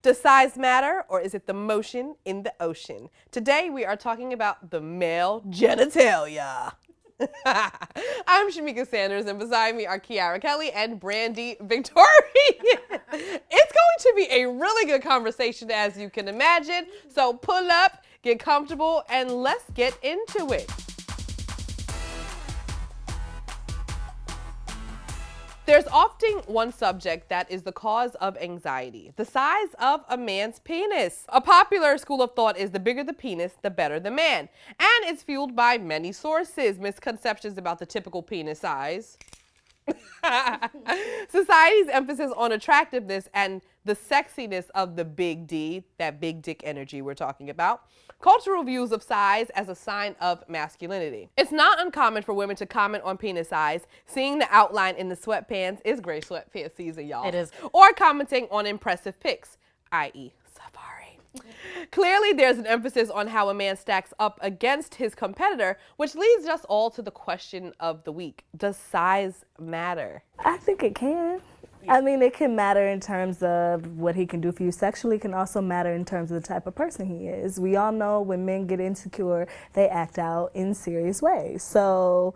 Does size matter, or is it the motion in the ocean? Today we are talking about the male genitalia. I'm Shamika Sanders, and beside me are Kiara Kelly and Brandy Victoria. It's going to be a really good conversation, as you can imagine. So pull up, get comfortable, and let's get into it. There's often one subject that is the cause of anxiety: the size of a man's penis. A popular school of thought is the bigger the penis, the better the man. And it's fueled by many sources: misconceptions about the typical penis size, society's emphasis on attractiveness and the sexiness of the big D, that big dick energy we're talking about, cultural views of size as a sign of masculinity. It's not uncommon for women to comment on penis size. Seeing the outline in the sweatpants is gray sweatpants season, y'all. It is. Or commenting on impressive pics, i.e. safari. Clearly, there's an emphasis on how a man stacks up against his competitor, which leads us all to the question of the week. Does size matter? I think it can. I mean, it can matter in terms of what he can do for you sexually. It can also matter in terms of the type of person he is. We all know when men get insecure, they act out in serious ways. So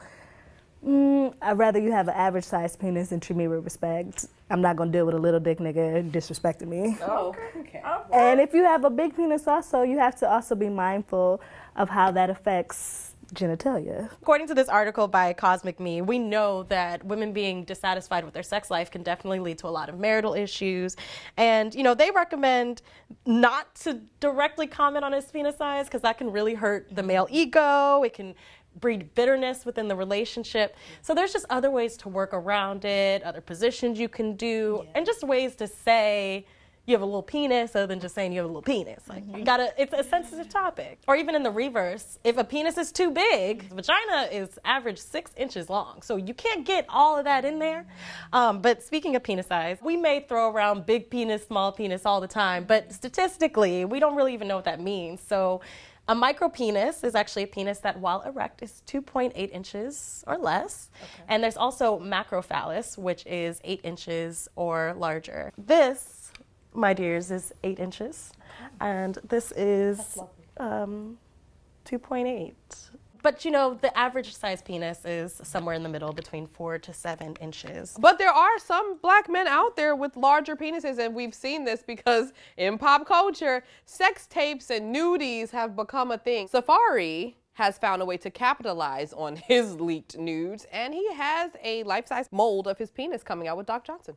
I'd rather you have an average sized penis and treat me with respect. I'm not going to deal with a little dick nigga disrespecting me. Oh, okay. And if you have a big penis also, you have to also be mindful of how that affects genitalia. According to this article by Cosmic Me, we know that women being dissatisfied with their sex life can definitely lead to a lot of marital issues. And, you know, they recommend not to directly comment on his penis size because that can really hurt the male ego. It can breed bitterness within the relationship. So there's just other ways to work around it, other positions you can do, and just ways to say you have a little penis other than just saying you have a little penis. Like, you gotta, it's a sensitive topic. Or even in the reverse, if a penis is too big, the vagina is average 6 inches long. So you can't get all of that in there. But speaking of penis size, we may throw around big penis, small penis all the time, but statistically, we don't really even know what that means. So a micropenis is actually a penis that, while erect, is 2.8 inches or less. Okay. And there's also macrophallus, which is 8 inches or larger. This, my dears, is 8 inches, and this is 2.8. But you know, the average size penis is somewhere in the middle between 4 to 7 inches. But there are some black men out there with larger penises, and we've seen this because in pop culture, sex tapes and nudies have become a thing. Safari has found a way to capitalize on his leaked nudes, and he has a life-size mold of his penis coming out with Doc Johnson.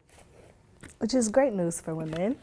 Which is great news for women,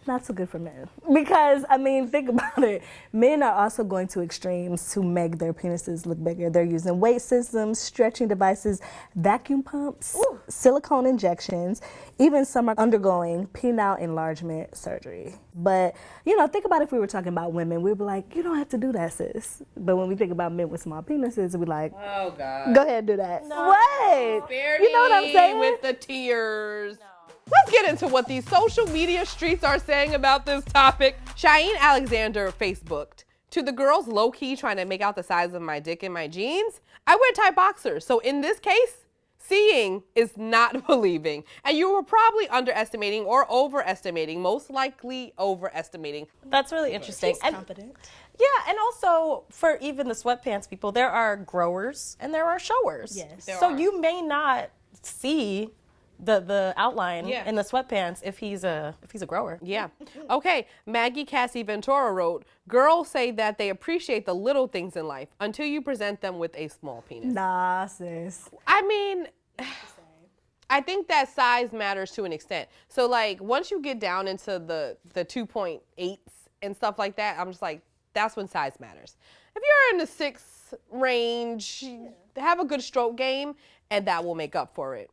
not so good for men. Because, I mean, think about it. Men are also going to extremes to make their penises look bigger. They're using weight systems, stretching devices, vacuum pumps, silicone injections. Even some are undergoing penile enlargement surgery. But, you know, think about if we were talking about women, we'd be like, you don't have to do that, sis. But when we think about men with small penises, we're like, oh, God. Go ahead and do that. No. What? Spare You know what I'm saying? with the tears. No. Let's get into what these social media streets are saying about this topic. Cheyenne Alexander Facebooked, "To the girls low-key trying to make out the size of my dick in my jeans, I wear tight boxers. So in this case, seeing is not believing. And you were probably underestimating or overestimating, most likely overestimating." That's really interesting. She's confident. Yeah, and also for even the sweatpants people, there are growers and there are showers. Yes. So you may not see the outline Yeah. in the sweatpants if he's a grower. Yeah. Okay. Maggie Cassie Ventura wrote, "Girls say that they appreciate the little things in life until you present them with a small penis." Nah, sis. I mean, I think that size matters to an extent. So like once you get down into the 2.8s and stuff like that, I'm just like, that's when size matters. If you're in the 6 range, have a good stroke game, and that will make up for it.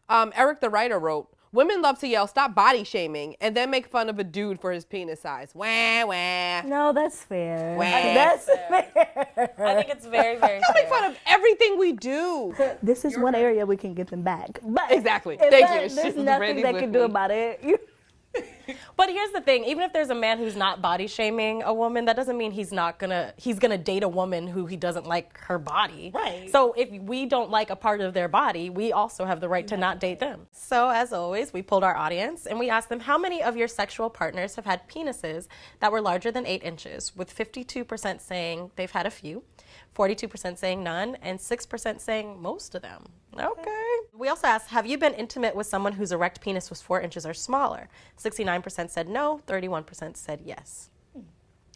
Eric the writer wrote, "Women love to yell, 'Stop body shaming,' and then make fun of a dude for his penis size. Wah, wah. No, that's fair. Wow. That's fair. I think it's very, very Don't make fair. fun of everything we do." This is one area we can get them back. But Exactly. if Thank that- you. There's Randy's nothing they with can do me. about it. But here's the thing, even if there's a man who's not body shaming a woman, that doesn't mean he's gonna date a woman who he doesn't like her body. Right. So if we don't like a part of their body, we also have the right to not date them. So as always, we polled our audience and we asked them how many of your sexual partners have had penises that were larger than 8 inches, with 52% saying they've had a few, 42% saying none, and 6% saying most of them. Okay. We also asked, have you been intimate with someone whose erect penis was 4 inches or smaller? 69% said no, 31% said yes.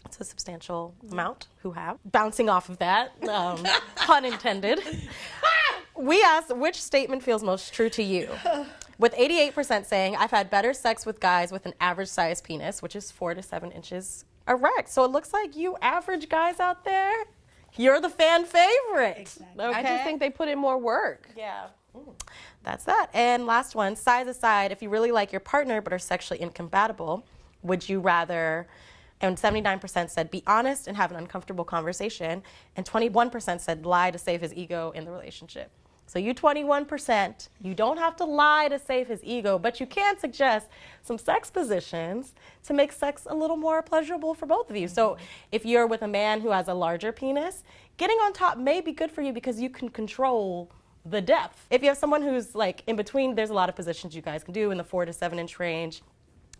It's a substantial amount who have. Bouncing off of that, pun intended, we asked which statement feels most true to you. With 88% saying, I've had better sex with guys with an average size penis, which is 4 to 7 inches erect. So it looks like you average guys out there, you're the fan favorite. Exactly. Okay? I just think they put in more work. Yeah. That's that. And last one, size aside, if you really like your partner but are sexually incompatible, would you rather, and 79% said be honest and have an uncomfortable conversation, and 21% said lie to save his ego in the relationship. So you 21%, you don't have to lie to save his ego, but you can suggest some sex positions to make sex a little more pleasurable for both of you. So if you're with a man who has a larger penis, getting on top may be good for you because you can control the depth. If you have someone who's like in between, there's a lot of positions you guys can do in the 4 to 7 inch range.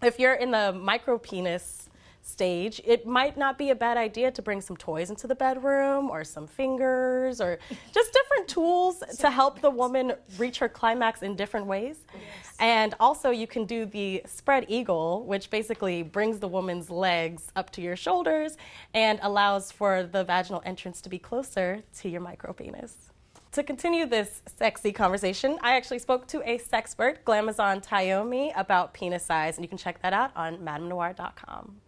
If you're in the micro penis stage, it might not be a bad idea to bring some toys into the bedroom or some fingers or just different tools to help the woman reach her climax in different ways. Yes. And also you can do the spread eagle, which basically brings the woman's legs up to your shoulders and allows for the vaginal entrance to be closer to your micro penis. To continue this sexy conversation, I actually spoke to a sexpert, Glamazon Tayomi, about penis size, and you can check that out on MadameNoire.com.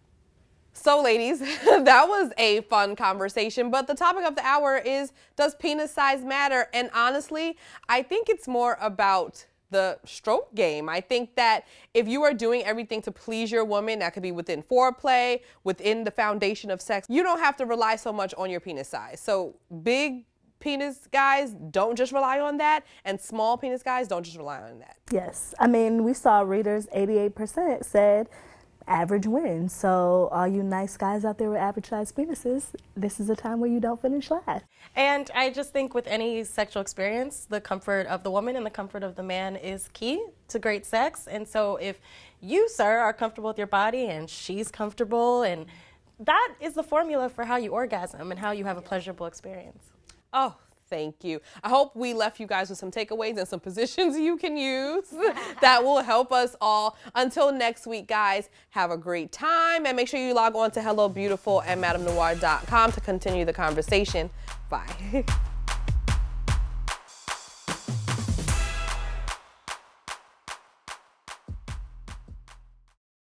So ladies, that was a fun conversation, but the topic of the hour is, does penis size matter? And honestly, I think it's more about the stroke game. I think that if you are doing everything to please your woman, that could be within foreplay, within the foundation of sex, you don't have to rely so much on your penis size. So big penis guys, don't just rely on that, and small penis guys, don't just rely on that. Yes. I mean, we saw readers, 88% said average wins. So all you nice guys out there with average size penises, this is a time where you don't finish last. And I just think with any sexual experience, the comfort of the woman and the comfort of the man is key to great sex. And so if you, sir, are comfortable with your body and she's comfortable, and that is the formula for how you orgasm and how you have a pleasurable experience. Oh, thank you. I hope we left you guys with some takeaways and some positions you can use that will help us all. Until next week, guys, have a great time, and make sure you log on to Hello Beautiful and MadameNoire.com to continue the conversation. Bye.